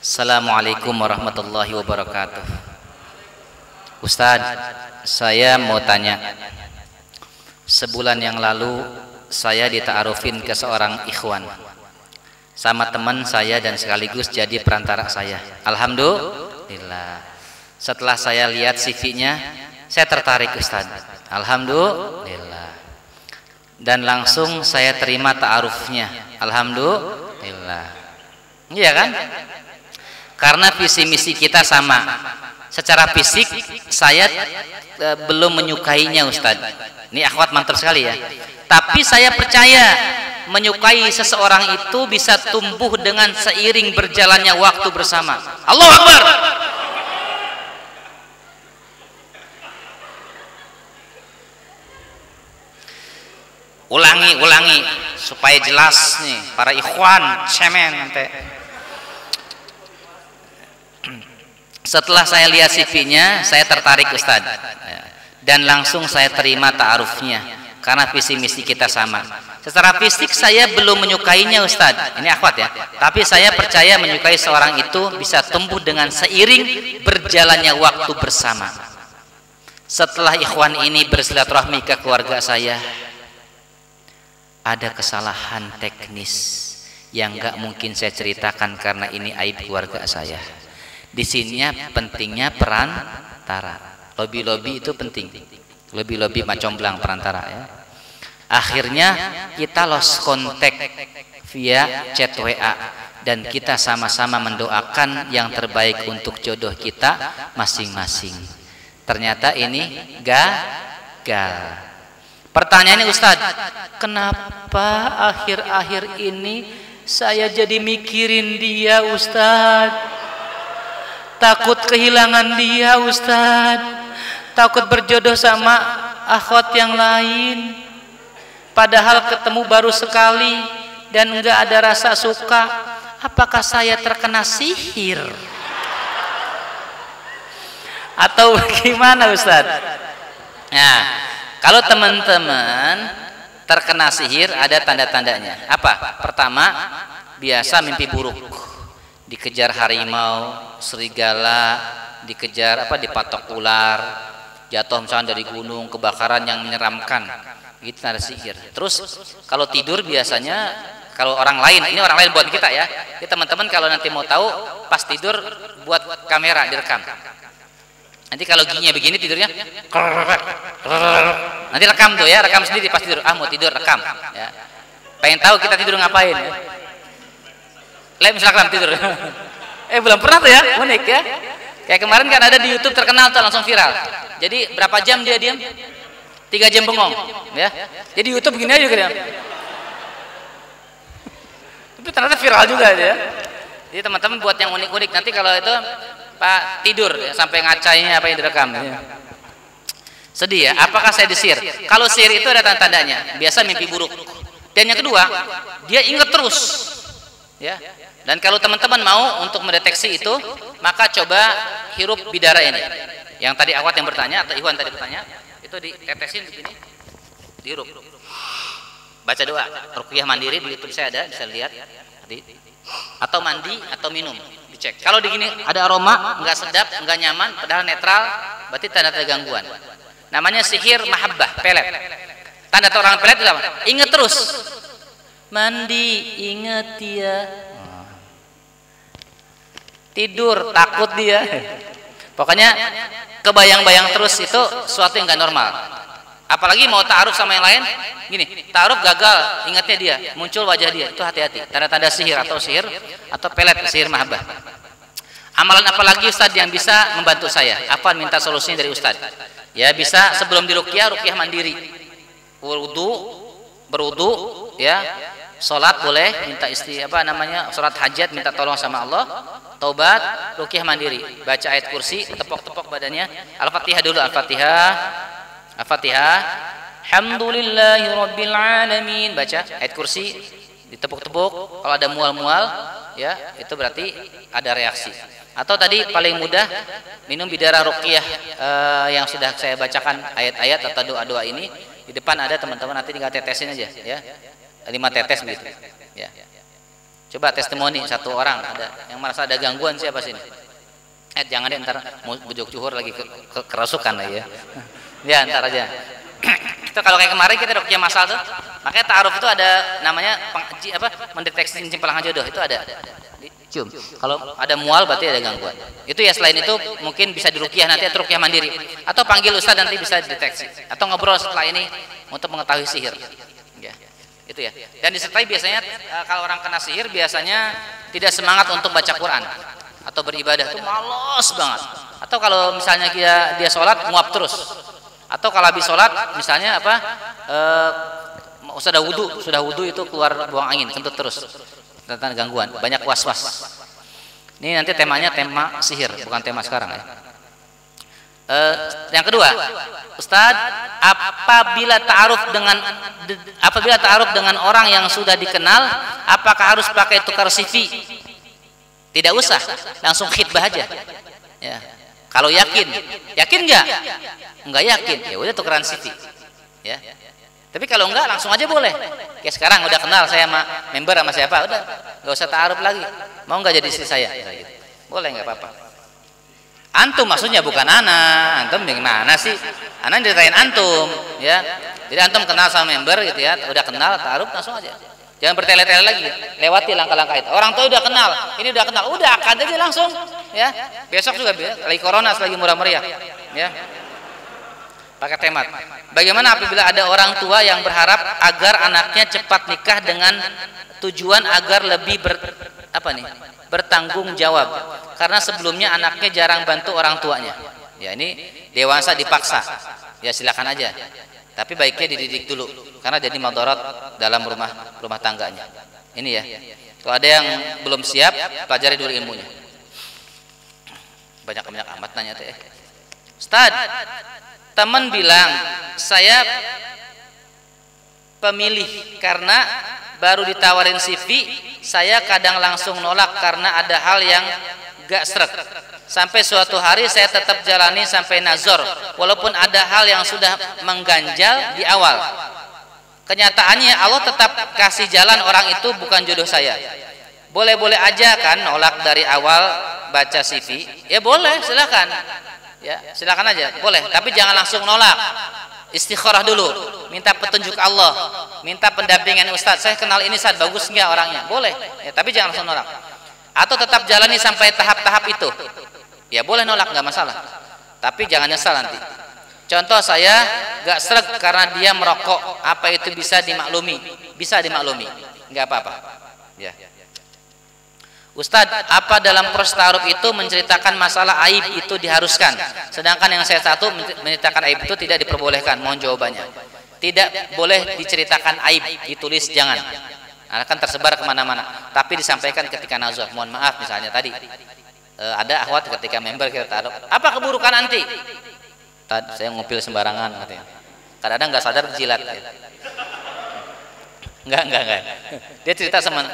Assalamualaikum warahmatullahi wabarakatuh. Ustadz, saya mau tanya. Sebulan yang lalu saya dita'arufin ke seorang ikhwan sama teman saya dan sekaligus jadi perantara saya. Alhamdulillah. Setelah saya lihat CV-nya, saya tertarik Ustadz. Alhamdulillah. Dan langsung saya terima ta'arufnya. Alhamdulillah. Iya kan? Karena visi misi kita sama. Secara fisik saya belum menyukainya Ustadz. Ini akhwat mantap sekali ya. Tapi saya percaya menyukai seseorang itu bisa tumbuh dengan seiring berjalannya waktu bersama. Allahu Akbar. Ulangi supaya jelas nih para ikhwan cemen nanti. Setelah saya lihat CV-nya, saya tertarik Ustadz, dan langsung saya terima ta'arufnya karena visi misi kita sama. Secara fisik saya belum menyukainya Ustadz, ini akhwat ya, tapi saya percaya menyukai seorang itu bisa tumbuh dengan seiring berjalannya waktu bersama. Setelah ikhwan ini bersilaturahmi ke keluarga saya, ada kesalahan teknis yang gak mungkin saya ceritakan karena ini aib keluarga saya. Di sininya pentingnya perantara. Lobby itu penting. Lobby macomblang perantara ya. Akhirnya kita lost contact via chat WA dan kita sama-sama mendoakan yang terbaik untuk jodoh kita masing-masing. Ternyata ini gagal. Pertanyaannya Ustadz, kenapa akhir-akhir ini saya jadi mikirin dia Ustadz? Takut kehilangan dia Ustadz, takut berjodoh sama akhwat yang lain, padahal ketemu baru sekali dan enggak ada rasa suka. Apakah saya terkena sihir atau bagaimana Ustadz? Nah, kalau teman-teman terkena sihir ada tanda-tandanya. Apa? Pertama, biasa mimpi buruk, dikejar harimau, serigala, dikejar dipatok ular, jatuh misalnya dari gunung, kebakaran yang menyeramkan, gitu tanda sihir. Terus kalau tidur biasanya, kalau orang lain, ini orang lain buat kita ya, teman-teman kalau nanti mau tahu pas tidur buat kamera direkam. Nanti kalau giginya begini tidurnya, nanti rekam tuh ya, rekam sendiri pas tidur. Mau tidur rekam ya. Pengen tahu kita tidur ngapain ya? Misalkan tidur. Belum pernah tuh ya, unik ya. Kayak kemarin kan ada di YouTube terkenal tuh langsung viral. Jadi berapa jam dia diam? 3 jam bengong, ya. Jadi YouTube begini aja juga dia. Tapi ternyata viral juga ya. Jadi teman-teman buat yang unik-unik nanti kalau itu Pak tidur ya, sampai ngacainya apa yang direkam. Ya. Sedih ya. Apakah saya disihir? Kalau sihir itu ada tanda-tandanya. Biasa mimpi buruk. Dan yang kedua, dia ingat terus. Ya. Dan kalau teman-teman mau untuk mendeteksi itu, maka coba hirup bidara ini. Yang tadi awat yang bertanya atau Iwan tadi bertanya, itu ditetesin begini, dihirup. Baca doa, ruqyah mandiri di YouTube saya ada, bisa lihat. Atau mandi atau minum, dicek. Kalau begini ada aroma, enggak sedap, enggak nyaman, padahal netral, berarti tanda-tanda gangguan. Namanya sihir mahabbah, pelet. Tanda orang pelet itu apa? Ingat terus. Mandi, ingat dia. Tidur takut dia, pokoknya kebayang-bayang terus, itu suatu yang nggak normal. Apalagi mau ta'aruf sama yang lain, gini, ta'aruf gagal, ingatnya dia, muncul wajah dia, itu hati-hati, tanda-tanda sihir atau pelet, sihir mahabbah. Amalan apa lagi Ustadz yang bisa membantu saya? Apa minta solusinya dari Ustadz? Ya bisa sebelum diruqyah, ruqyah mandiri, berwudu, ya. Sholat boleh, minta sholat hajat, minta tolong sama Allah, taubat, ruqyah mandiri, baca ayat kursi, tepok-tepok badannya, Al-Fatihah dulu, Al-Fatihah, Alhamdulillahi Rabbil Alamin, baca ayat kursi, ditepuk-tepuk, kalau ada mual-mual, ya itu berarti ada reaksi. Atau tadi paling mudah, minum bidara ruqyah yang sudah saya bacakan ayat-ayat atau doa-doa ini, di depan ada teman-teman, nanti tinggal tetesin aja, ya. 5 tetes begitu ya. Coba testimoni satu orang ada yang merasa ada gangguan, siapa sini? Jangan deh, ntar mau bujuk juhur lagi kerasukan lagi ya. Ya ntar aja. Kita kalau kayak kemarin kita ruqyah masal tuh, makanya ta'aruf itu ada namanya mendeteksi cincin pelangan jodoh, itu ada. Cium. Kalau ada mual berarti ada gangguan. Itu ya, selain itu mungkin bisa diruqyah nanti atau ruqyah mandiri atau panggil ustaz nanti bisa dideteksi atau ngobrol setelah ini untuk mengetahui sihir. Ya. Itu ya. Dan disertai biasanya kalau orang kena sihir biasanya tidak semangat untuk baca Quran atau beribadah, tuh malas banget. Atau kalau misalnya dia sholat nguap terus. Atau kalau habis sholat misalnya sudah wudu itu keluar buang angin kentut terus. Tentang gangguan, banyak was-was. Ini nanti temanya tema sihir, bukan tema sekarang ya. Yang kedua, Ustadz, apabila ta'aruf dengan orang yang sudah dikenal, apakah harus pakai tukar CV? Tidak usah, langsung khitbah aja. Ya. Kalau yakin nggak? Nggak yakin, ya udah tukeran CV. Ya. Tapi kalau enggak langsung aja boleh. Kayak sekarang udah kenal saya sama member sama siapa, udah nggak usah ta'aruf lagi. Mau nggak jadi istri saya? Gitu. Boleh, nggak apa-apa. Antum maksudnya bukan ana. Antum gimana sih? Ana ceritain antum, ya. Jadi antum kenal sama member gitu ya, udah kenal ta'aruf langsung aja. Jangan bertele-tele lagi, lewati langkah-langkah itu. Orang tua udah kenal, ini udah kenal, udah akad aja langsung, ya. Besok juga lagi corona, lagi murah meriah, ya. Pakai temat. Bagaimana apabila ada orang tua yang berharap agar anaknya cepat nikah dengan tujuan agar lebih bertanggung jawab karena sebelumnya anaknya jarang bantu orang tuanya. Ya, ini dewasa dipaksa. Ya silakan aja. Tapi baiknya dididik dulu karena jadi madarat dalam rumah tangganya. Ini ya. Kalau ada yang belum siap, pelajari dulu ilmunya. Banyak amat nanya teh. Ustaz, teman bilang saya pemilih karena baru ditawarin CV, saya kadang langsung nolak karena ada hal yang gak srek. Sampai suatu hari saya tetap jalani sampai nazar, walaupun ada hal yang sudah mengganjal di awal. Kenyataannya Allah tetap kasih jalan orang itu bukan jodoh saya. Boleh-boleh aja kan nolak dari awal baca CV? Ya boleh, silakan. Ya, silakan aja, boleh, tapi jangan langsung nolak. Istikharah dulu, minta petunjuk Allah, minta pendampingan Ustadz. Saya kenal ini Ustadz, bagus nggak orangnya? Boleh, ya, tapi jangan langsung nolak. Atau tetap jalani sampai tahap-tahap itu. Ya boleh nolak, nggak masalah. Tapi jangan nyesal nanti. Contoh saya nggak sreg karena dia merokok, apa itu bisa dimaklumi? Bisa dimaklumi, nggak apa-apa. Ya. Ustadz, apa dalam proses ta'aruf itu menceritakan masalah aib itu diharuskan, sedangkan yang saya satu menceritakan aib itu tidak diperbolehkan? Mohon jawabannya. Tidak boleh diceritakan aib, ditulis jangan. Akan tersebar kemana-mana. Tapi disampaikan ketika nazar. Mohon maaf misalnya tadi ada akhwat ketika member kita ta'aruf, apa keburukan anti? Tadi saya ngupil sembarangan katanya. Kadang-kadang nggak sadar jilat. Ya. Enggak. Dia cerita cuman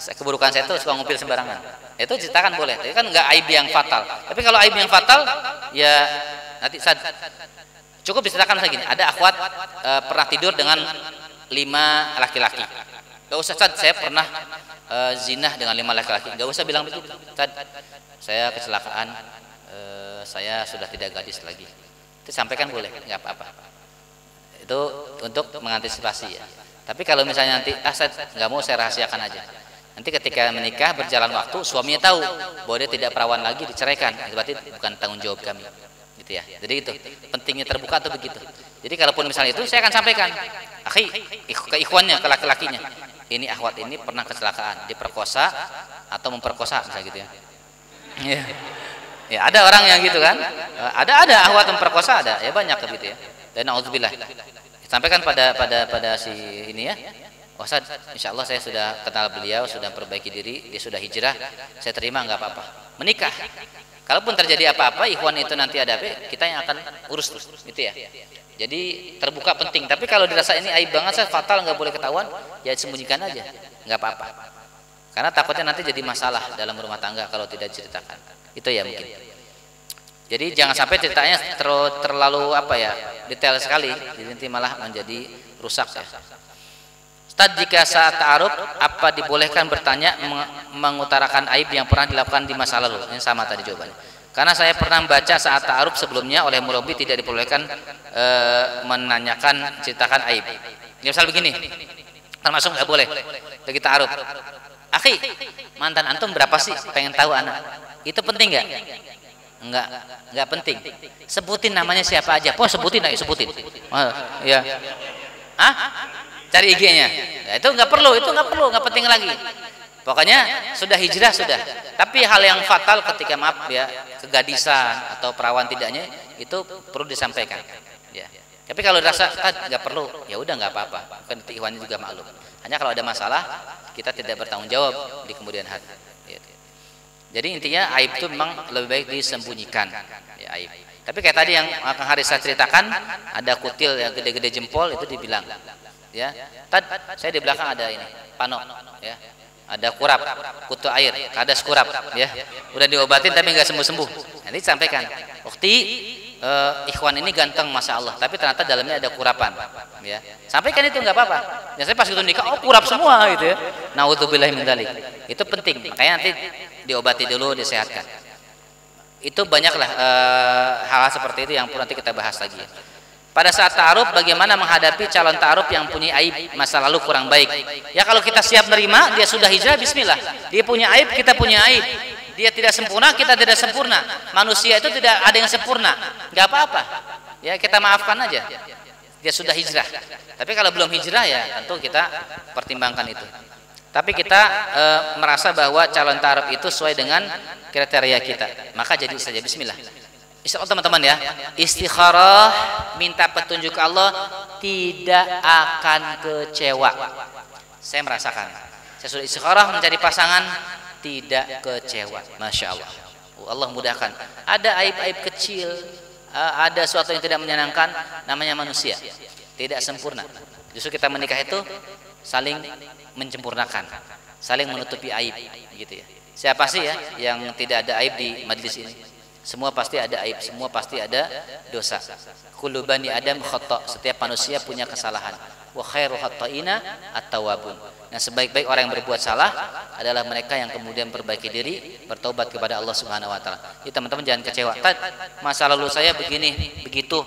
keburukan saya itu suka ngupil sembarangan. Itu ceritakan boleh. Tapi kan enggak aib yang fatal. Tapi kalau aib yang fatal ya nanti cukup diceritakan segini. Ada akhwat pernah tidur dengan 5 laki-laki. Enggak usah saya pernah zinah dengan 5 laki-laki. Enggak usah bilang begitu. Saya kecelakaan, saya sudah tidak gadis lagi. Itu sampaikan boleh, enggak apa-apa. Itu untuk mengantisipasi ya. Tapi kalau misalnya nanti saya nggak mau, saya rahasiakan aja. Nanti ketika menikah berjalan waktu, suaminya tahu bahwa dia tidak perawan lagi, diceraikan. Itu berarti bukan tanggung jawab kami, gitu ya. Jadi itu pentingnya terbuka tuh begitu. Jadi kalaupun misalnya itu, saya akan sampaikan, ke ikhwannya, ke laki-lakinya. Ini akhwat ini pernah kecelakaan, diperkosa atau memperkosa, misalnya gitu ya. Ya ada orang yang gitu kan. Ada akhwat memperkosa, ada ya, banyak gitu ya. Dan naudzubillah. Sampaikan pada si ini ya. Ustaz, insya Allah saya sudah kenal beliau, sudah perbaiki diri, dia sudah hijrah, saya terima, nggak apa-apa. Menikah. Kalaupun terjadi apa-apa, ikhwan itu nanti ada apa, kita yang akan urus terus, gitu ya. Jadi terbuka penting. Tapi kalau dirasa ini aib banget, saya fatal, nggak boleh ketahuan, ya sembunyikan aja, nggak apa-apa. Karena takutnya nanti jadi masalah dalam rumah tangga kalau tidak diceritakan. Itu ya mungkin. Jadi jangan sampai ceritanya terlalu detail sekali, jadi nanti malah menjadi rusak ya. Ustaz, jika saat ta'aruf apa dibolehkan bertanya mengutarakan aib yang pernah dilakukan di masa lalu? Ini sama tadi jawabannya. Karena saya pernah membaca saat ta'aruf sebelumnya oleh murabi tidak diperbolehkan menanyakan, ceritakan aib. Ya, misal begini, termasuk nggak boleh lagi ta'aruf. Akhi, mantan antum berapa sih? Pengen tahu anak. Itu penting nggak? Enggak penting. Sebutin namanya siapa aja. Oh, sebutin, ayo sebutin. Oh, ya. Cari IG-nya. Ya, itu nggak perlu, nggak penting lagi. Pokoknya sudah hijrah sudah. Tapi hal yang fatal ketika maaf ya, kegadisan atau perawan tidaknya itu perlu disampaikan. Ya. Tapi kalau dirasa nggak perlu, ya udah nggak apa-apa. Kan ikhwannya juga maklum. Hanya kalau ada masalah kita tidak bertanggung jawab di kemudian hari. Ya. Jadi intinya aib itu memang lebih baik disembunyikan. Ya, aib. Tapi kayak tadi yang Kang Haris saya ceritakan, ada kutil yang gede-gede jempol itu dibilang. Ya, saya di belakang ada ini panok, ya, ada kurap, kutu air, kadas kurap, ya, udah diobatin tapi nggak sembuh-sembuh. Nanti sampaikan, ukti, ikhwan ini ganteng masya Allah, tapi ternyata dalamnya ada kurapan, ya, sampaikan itu nggak apa-apa. Ya, saya pas gitu nikah, oh kurap semua gitu ya. Naudzubillahi min dzalik. Itu penting, makanya nanti diobati dulu, disehatkan. Itu banyaklah hal seperti itu yang nanti kita bahas lagi. Ya. Pada saat ta'aruf bagaimana menghadapi calon ta'aruf yang punya aib masa lalu kurang baik. Ya kalau kita siap nerima, dia sudah hijrah, bismillah. Dia punya aib, kita punya aib. Dia tidak sempurna, kita tidak sempurna. Manusia itu tidak ada yang sempurna. Gak apa-apa. Ya kita maafkan aja. Dia sudah hijrah. Tapi kalau belum hijrah ya tentu kita pertimbangkan itu. Tapi kita merasa bahwa calon ta'aruf itu sesuai dengan kriteria kita. Maka jadi saja bismillah. Insyaallah teman-teman ya, istikharah minta petunjuk Allah tidak akan kecewa. Saya merasakan, saya sudah istikharah mencari pasangan tidak kecewa, masya Allah. Allah mudahkan. Ada aib-aib kecil, ada sesuatu yang tidak menyenangkan, namanya manusia, tidak sempurna. Justru kita menikah itu saling menyempurnakan, saling menutupi aib, gitu ya. Siapa sih ya yang tidak ada aib di majelis ini? Semua pasti ada aib, semua pasti ada dosa. Kullu bani Adam khata', setiap manusia punya kesalahan. Wa khairu khata'ina at-tawwabun. Nah, sebaik-baik orang yang berbuat salah adalah mereka yang kemudian perbaiki diri, bertobat kepada Allah Subhanahu wa taala. Jadi teman-teman jangan kecewa. Masa lalu saya begini, begitu.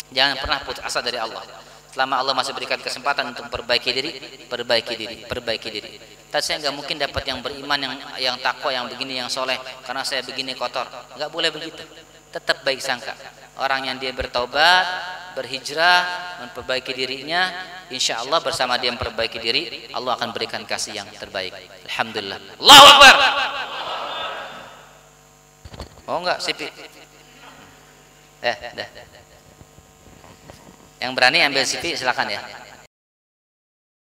Jangan pernah putus asa dari Allah. Selama Allah masih berikan kesempatan untuk perbaiki diri, perbaiki diri, perbaiki diri. Tapi saya nggak mungkin dapat yang beriman, yang takwa, yang begini, yang soleh, karena saya begini kotor. Nggak boleh begitu. Tetap baik sangka. Orang yang dia bertaubat, berhijrah, memperbaiki dirinya, insya Allah bersama dia memperbaiki diri, Allah akan berikan kasih yang terbaik. Alhamdulillah. Allahu Akbar. Oh enggak, sipi. Dah. Yang berani ambil sipi silakan ya.